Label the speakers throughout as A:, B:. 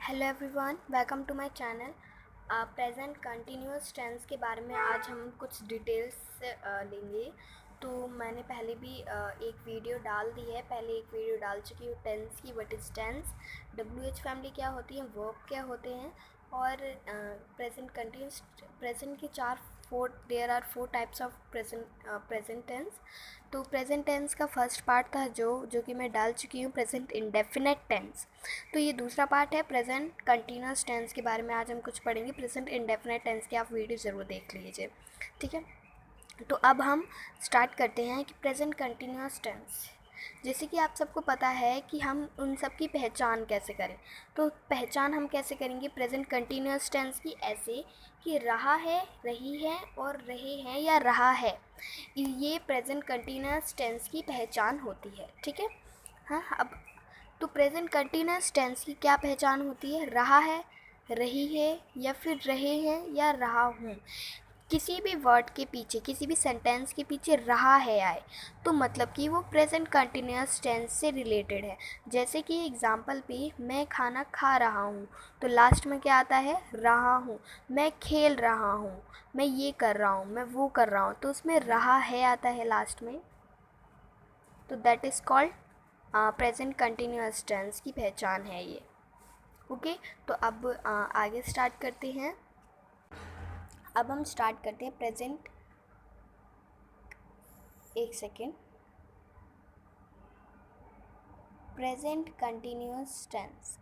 A: Hello everyone, welcome to my channel. Present continuous tense के बारे में आज हम कुछ डिटेल्स से लेंगे। तो मैंने पहले भी एक वीडियो डाल दी है, पहले एक वीडियो डाल चुकी हूँ टेंस की, what is tense, WH family क्या होती है, वर्ब क्या होते हैं, और प्रेजेंट कंटिन्यूअस प्रेजेंट के there are four types of present tense. तो प्रेजेंट टेंस का फर्स्ट पार्ट था जो कि मैं डाल चुकी हूँ, प्रेजेंट इंडेफिनेट टेंस। तो ये दूसरा पार्ट है प्रेजेंट कंटिन्यूअस टेंस के बारे में आज हम कुछ पढ़ेंगे। प्रेजेंट इंडेफिनेट टेंस की आप वीडियो ज़रूर देख लीजिए, ठीक है। तो अब हम स्टार्ट करते हैं कि प्रेजेंट कंटिन्यूअस टेंस, जैसे कि आप सबको पता है कि हम उन सब की पहचान कैसे करें। तो पहचान हम कैसे करेंगे प्रेजेंट कंटिन्यूअस टेंस की, ऐसे कि रहा है, रही है और रहे हैं या रहा है, ये प्रेजेंट कंटिन्यूअस टेंस की पहचान होती है, ठीक है। हाँ, अब तो प्रेजेंट कंटिन्यूअस टेंस की क्या पहचान होती है, रहा है, रही है या फिर रहे हैं या रहा हूँ। किसी भी वर्ड के पीछे, किसी भी सेंटेंस के पीछे रहा है आए तो मतलब कि वो प्रेजेंट कंटिन्यूअस टेंस से रिलेटेड है। जैसे कि एग्जांपल पे मैं खाना खा रहा हूँ तो लास्ट में क्या आता है, रहा हूँ। मैं खेल रहा हूँ, मैं ये कर रहा हूँ, मैं वो कर रहा हूँ, तो उसमें रहा है आता है लास्ट में। तो that is called present continuous tense की पहचान है ये, ओके। तो अब आगे स्टार्ट करते हैं। अब हम स्टार्ट करते हैं प्रेजेंट, एक second, present continuous tense,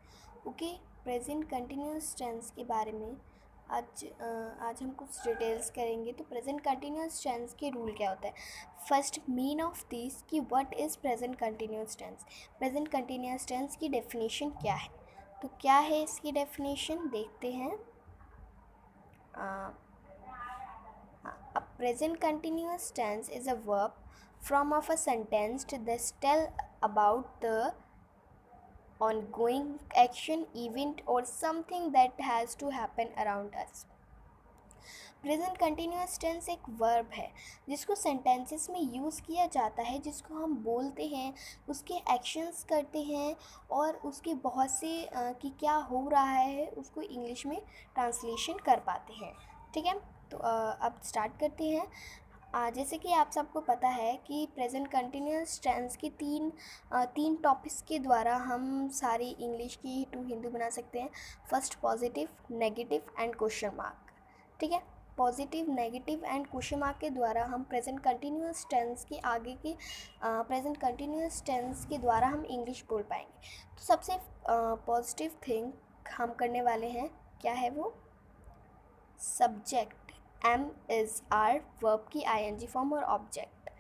A: okay. Present continuous tense के बारे में आज हम कुछ डिटेल्स करेंगे। तो प्रेजेंट कंटिन्यूअस टेंस के रूल क्या होता है, फर्स्ट मीन ऑफ दिस कि what is present continuous tense. Present continuous tense की डेफिनेशन क्या है, तो क्या है इसकी डेफिनेशन देखते हैं। A present continuous tense is a verb form of a sentence that tell about the ongoing action, event or something that has to happen around us. Present continuous tense एक verb है जिसको sentences में use किया जाता है, जिसको हम बोलते हैं, उसके एक्शंस करते हैं और उसके बहुत से कि क्या हो रहा है उसको इंग्लिश में ट्रांसलेशन कर पाते हैं, ठीक है। तो अब स्टार्ट करते हैं। जैसे कि आप सबको पता है कि प्रेजेंट कंटिन्यूअस टेंस के तीन टॉपिक्स के द्वारा हम सारी इंग्लिश की टू हिंदी बना सकते हैं। First positive, negative and question mark, ठीक है। Positive, negative and question mark के द्वारा हम प्रेजेंट कंटिन्यूअस टेंस के आगे के प्रेजेंट कंटिन्यूअस टेंस के द्वारा हम इंग्लिश बोल पाएंगे। तो सबसे पॉजिटिव थिंग हम करने वाले हैं, क्या है वो, subject, am is are, verb की आईएनजी फॉर्म और ऑब्जेक्ट,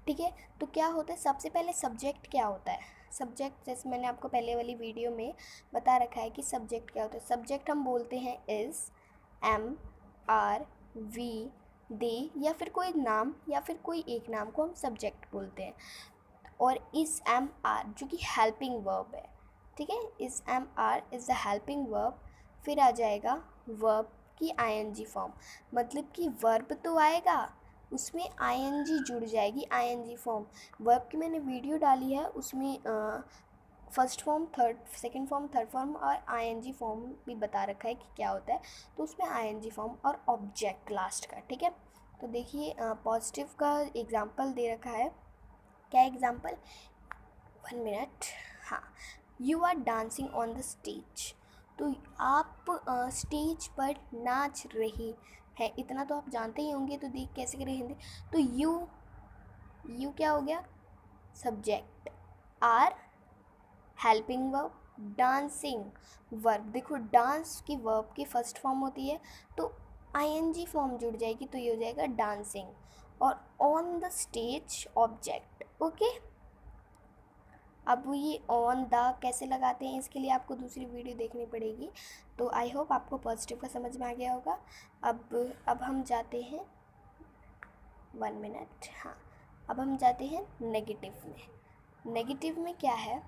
A: ठीक है। तो क्या होता है, सबसे पहले सब्जेक्ट क्या होता है, सब्जेक्ट जैसे मैंने आपको पहले वाली वीडियो में बता रखा है कि सब्जेक्ट क्या होता है। सब्जेक्ट हम बोलते हैं इज़, एम, आर, वी, दे या फिर कोई नाम या फिर कोई एक नाम को हम सब्जेक्ट बोलते हैं। और इस एम आर जो कि हेल्पिंग वर्ब है, ठीक है, इस am are is the helping verb. फिर आ जाएगा वर्ब की आईएनजी फॉर्म, मतलब कि वर्ब तो आएगा उसमें आईएनजी जुड़ जाएगी, आईएनजी फॉर्म। वर्ब की मैंने वीडियो डाली है, उसमें first form, second form, third form और आईएनजी फॉर्म भी बता रखा है कि क्या होता है। तो उसमें आईएनजी फॉर्म और ऑब्जेक्ट लास्ट का, ठीक है। तो देखिए पॉजिटिव का एग्जाम्पल दे रखा है, क्या एग्जाम्पल, 1 मिनट, हाँ, you are dancing on the stage, तो आप स्टेज पर नाच रही है, इतना तो आप जानते ही होंगे। तो देख कैसे करें हिंदी, तो यू क्या हो गया, subject, are helping verb, dancing verb. देखो डांस की वर्ब की फर्स्ट फॉर्म होती है तो आईएनजी फॉर्म जुड़ जाएगी, तो ये हो जाएगा डांसिंग, और on the stage object, okay. अब ये ऑन द कैसे लगाते हैं इसके लिए आपको दूसरी वीडियो देखनी पड़ेगी। तो आई होप आपको पॉजिटिव का समझ में आ गया होगा। अब हम जाते हैं 1 मिनट, हाँ, अब हम जाते हैं नेगेटिव में। नेगेटिव में क्या है,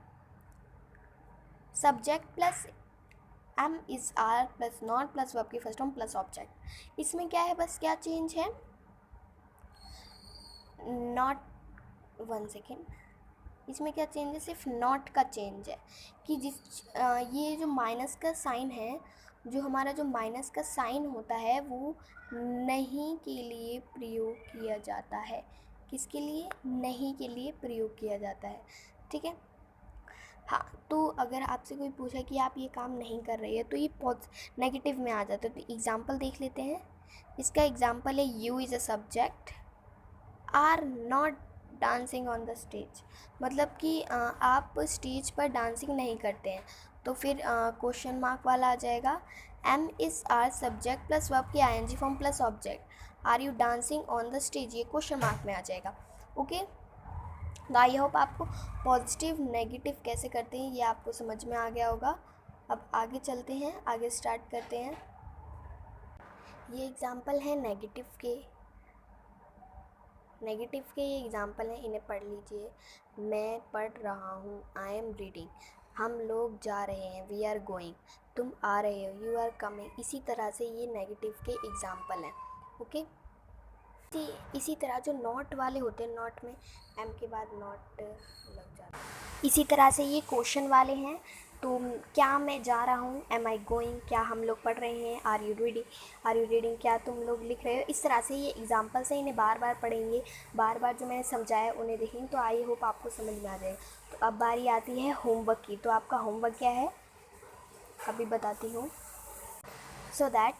A: subject plus am is are plus not plus verb की फर्स्ट फॉर्म प्लस ऑब्जेक्ट। इसमें क्या है, बस क्या चेंज है, नॉट, 1 सेकेंड, इसमें क्या चेंज है, सिर्फ नॉट का चेंज है कि ये जो माइनस का साइन है, जो हमारा जो माइनस का साइन होता है वो नहीं के लिए प्रयोग किया जाता है। किसके लिए? नहीं के लिए प्रयोग किया जाता है। ठीक है। हाँ, तो अगर आपसे कोई पूछे कि आप ये काम नहीं कर रहे हैं तो ये नेगेटिव में आ जाता है। तो एग्ज़ाम्पल देख लेते हैं। इसका एग्ज़ाम्पल है you is a subject are not dancing on the stage. मतलब कि आप स्टेज पर डांसिंग नहीं करते हैं, तो फिर क्वेश्चन मार्क वाला आ जाएगा। Am is are subject plus verb की ING form plus object, are you dancing on the stage, ये क्वेश्चन मार्क में आ जाएगा। ओके, तो आई होप आपको पॉजिटिव नेगेटिव कैसे करते हैं ये आपको समझ में आ गया होगा। अब आगे चलते हैं, आगे स्टार्ट करते हैं। ये एग्ज़ाम्पल है नेगेटिव के ये एग्ज़ाम्पल हैं, इन्हें पढ़ लीजिए। मैं पढ़ रहा हूँ, आई एम रीडिंग। हम लोग जा रहे हैं, वी आर गोइंग। तुम आ रहे हो, यू आर कमिंग। इसी तरह से ये नेगेटिव के एग्ज़ाम्पल हैं। ओके, इसी तरह जो नॉट वाले होते हैं, नॉट में एम के बाद नॉट लग जाता है, इसी तरह से ये क्वेश्चन वाले हैं। तो क्या मैं जा रहा हूँ, एम आई गोइंग। क्या हम लोग पढ़ रहे हैं, आर यू रीडिंग। क्या तुम लोग लिख रहे हो। इस तरह से ये एग्जाम्पल्स हैं, इन्हें बार बार पढ़ेंगे, बार बार जो मैंने समझाया उन्हें देखेंगे, तो आई होप आपको समझ में आ जाएगा। तो अब बारी आती है होमवर्क की। तो आपका होमवर्क क्या है अभी बताती हूँ। So that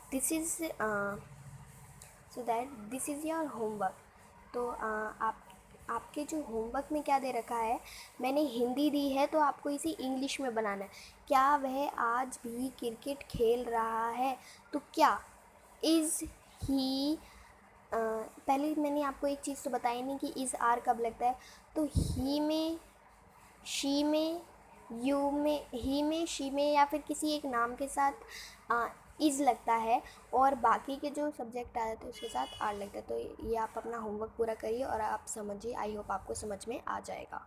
A: this is your homework. तो आपके जो होमवर्क में क्या दे रखा है, मैंने हिंदी दी है तो आपको इसे इंग्लिश में बनाना है। क्या वह आज भी क्रिकेट खेल रहा है? तो क्या इज़ ही, पहले मैंने आपको एक चीज़ तो बताई नहीं कि इज़ आर कब लगता है। तो ही में, शी में, यू में, ही में, शी में या फिर किसी एक नाम के साथ इज़ लगता है, और बाकी के जो सब्जेक्ट आ जाते हैं उसके साथ आर लगता है। तो ये आप अपना होमवर्क पूरा करिए और आप समझिए। आई होप आपको समझ में आ जाएगा।